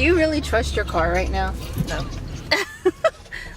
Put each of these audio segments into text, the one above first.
Do you really trust your car right now? No.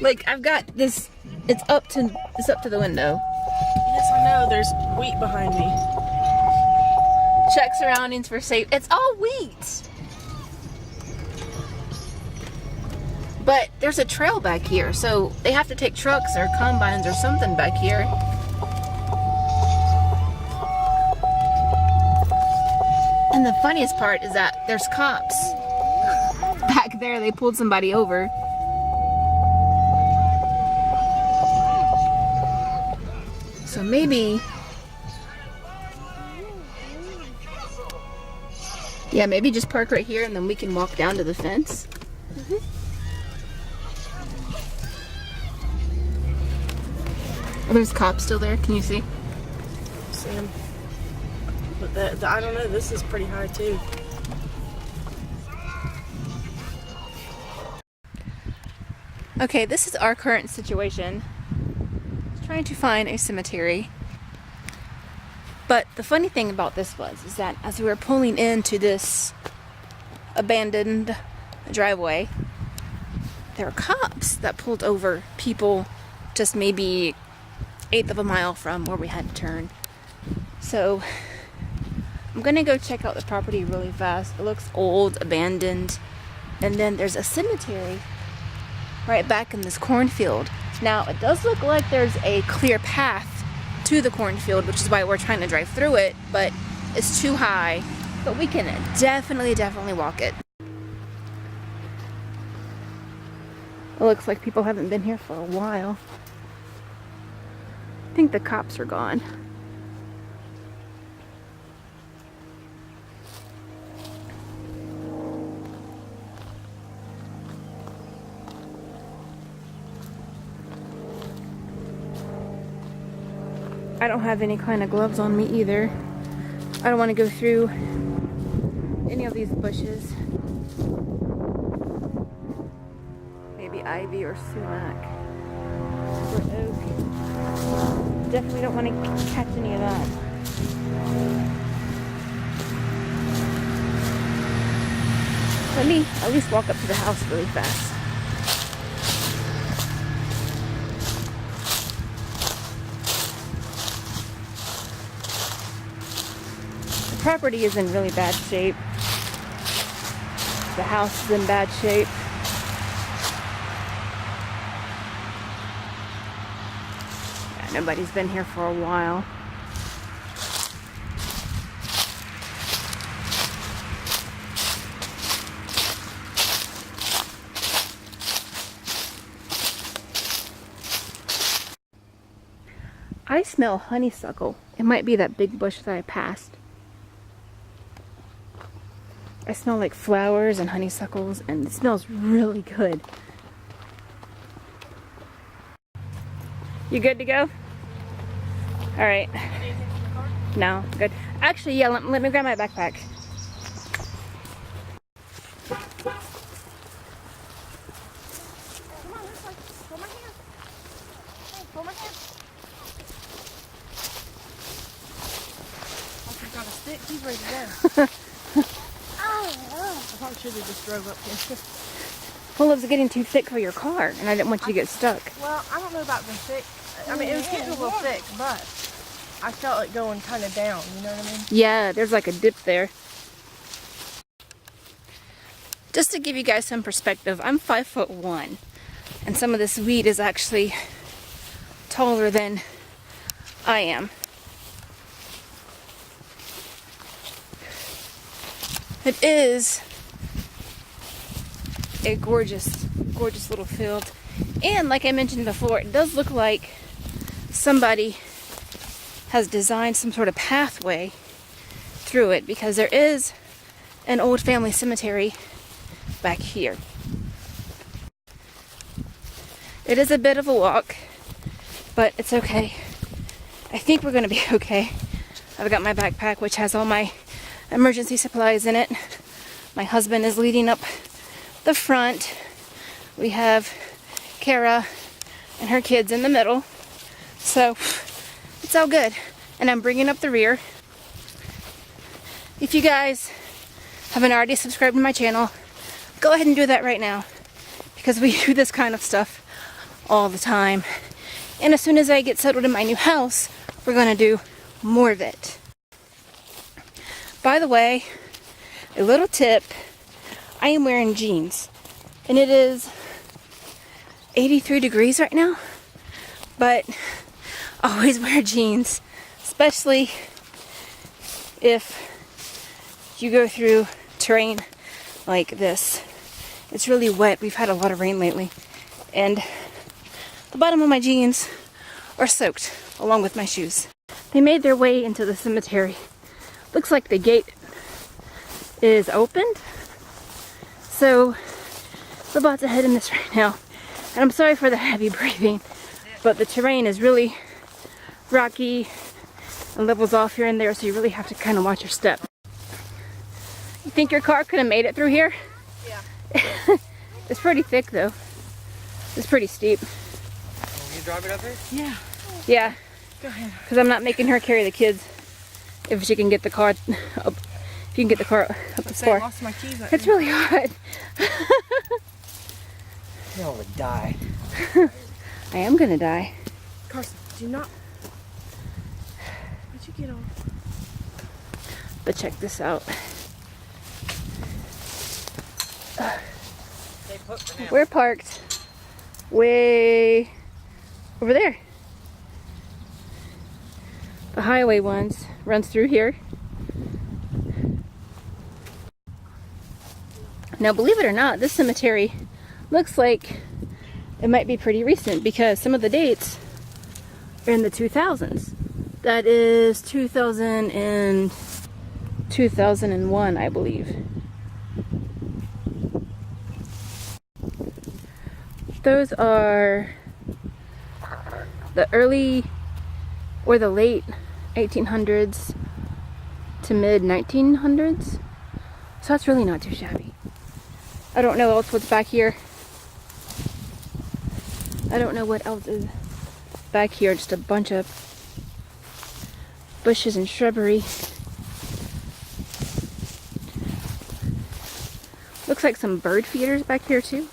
Like, I've got this, it's up to the window. Yes, I know. There's wheat behind me. Check surroundings for safe. It's all wheat. But there's a trail back here, so they have to take trucks or combines or something back here. And the funniest part is that there's cops back there. They pulled somebody over. So maybe, yeah, maybe just park right here and then we can walk down to the fence. Are those cops still there? Can you see? See them. But I don't know, this is pretty high too. Okay, this is our current situation. Trying to find a cemetery. But the funny thing about this is that as we were pulling into this abandoned driveway, there were cops that pulled over people just maybe 1/8 of a mile from where we had to turn. So I'm gonna go check out the property really fast. It looks old, abandoned, and then there's a cemetery right back in this cornfield. Now it does look like there's a clear path to the cornfield, which is why we're trying to drive through it, but it's too high. But we can definitely walk it. It looks like people haven't been here for a while. I think the cops are gone. I don't have any kind of gloves on me either. I don't want to go through any of these bushes. Maybe ivy or sumac or oak. Definitely don't want to catch any of that. Let me at least walk up to the house really fast. The property is in really bad shape. The house is in bad shape. Yeah, nobody's been here for a while. I smell honeysuckle. It might be that big bush that I passed. I smell like flowers and honeysuckles, and it smells really good. You good to go? All right. No, good. Actually, yeah, let me grab my backpack. Come on, this way. Hold my hand. Hey, hold my hand. Oh, he's got a stick. He's ready to go. I probably should have just drove up here. Well, it was getting too thick for your car, and I didn't want you to get stuck. Well, I don't know about the thick. I mean, it was getting a little thick, but I felt it going kind of down, you know what I mean? Yeah, there's like a dip there. Just to give you guys some perspective, I'm 5'1", and some of this weed is actually taller than I am. It is a gorgeous little field, and like I mentioned before, it does look like somebody has designed some sort of pathway through it, because there is an old family cemetery back here. It is a bit of a walk, but it's okay. I think we're gonna be okay. I've got my backpack, which has all my emergency supplies in it. My husband is leading up the front. We have Kara and her kids in the middle. So it's all good. And I'm bringing up the rear. If you guys haven't already subscribed to my channel, go ahead and do that right now, because we do this kind of stuff all the time. And as soon as I get settled in my new house, we're gonna do more of it. By the way, a little tip, I am wearing jeans, and it is 83 degrees right now, but I always wear jeans, especially if you go through terrain like this. It's really wet. We've had a lot of rain lately, and the bottom of my jeans are soaked along with my shoes. They made their way into the cemetery. Looks like the gate is opened, so we're about to head in this right now. And I'm sorry for the heavy breathing, but the terrain is really rocky and levels off here and there, so you really have to kind of watch your step. You think your car could have made it through here? Yeah. It's pretty thick though. It's pretty steep. Can you drive it up here? Yeah. Yeah. Go ahead. Because I'm not making her carry the kids if she can get the car up. If you can get the car up the I floor. lost my keys. It's really hard. You'll would die. I am gonna die. Carson, do not. Where'd you get on? But check this out. Stay put for now. We're parked way over there. The highway ones runs through here. Now, believe it or not, this cemetery looks like it might be pretty recent, because some of the dates are in the 2000s. That is 2000 and 2001, I believe. Those are the early or the late 1800s to mid 1900s. So that's really not too shabby. I don't know else what's back here. I don't know what else is back here. Just a bunch of bushes and shrubbery. Looks like some bird feeders back here too.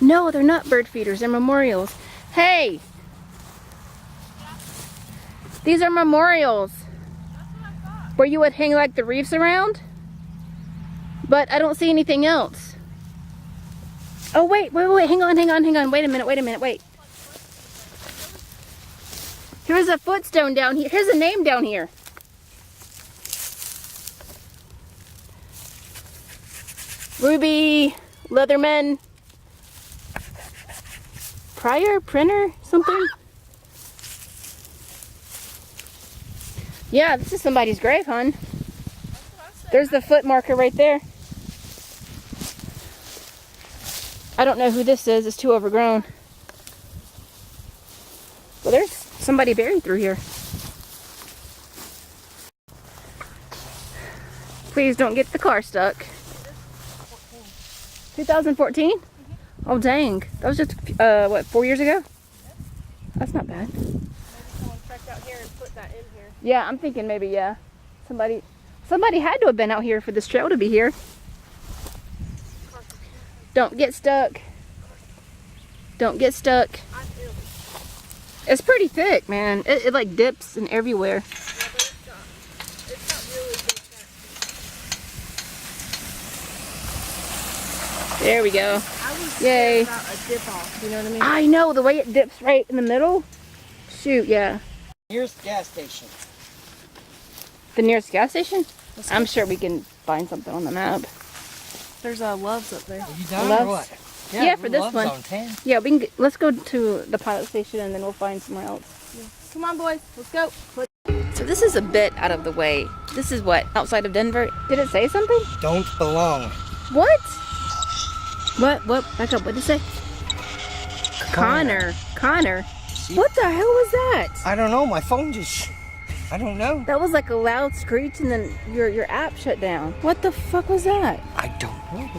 No, they're not bird feeders. They're memorials. Hey! These are memorials. Where you would hang like the wreaths around. But I don't see anything else. Oh, wait. Hang on. Wait a minute. Wait. Here's a footstone down here. Here's a name down here. Ruby Leatherman. Prior printer something. Yeah, this is somebody's grave, hon. There's the foot marker right there. I don't know who this is. It's too overgrown. Well, there's somebody buried through here. Please don't get the car stuck. 2014? Oh, dang. That was just, what, 4 years ago? That's not bad. Maybe someone trekked out here and put that in here. Yeah, I'm thinking maybe, yeah. Somebody had to have been out here for this trail to be here. Don't get stuck. Don't get stuck. I feel it. It's pretty thick, man. It like dips in everywhere. Yeah, but it's got really big tracks. There we go. I was Yay. scared about a dip off, you know what I mean? I know, the way it dips right in the middle. Shoot, yeah. Here's the gas station. The nearest gas station? I'm sure we can find something on the map. There's Loves up there. Are you done Loves? or what? Yeah, for this Love's one. on 10. Yeah, we can. Let's go to the pilot station and then we'll find somewhere else. Yeah. Come on, boys. Let's go. So this is a bit out of the way. This is what, outside of Denver? Did it say something? Don't belong. What? What? Back up. What did it say? Connor. What the hell was that? I don't know. My phone just... I don't know. That was like a loud screech and then your app shut down. What the fuck was that? I don't know.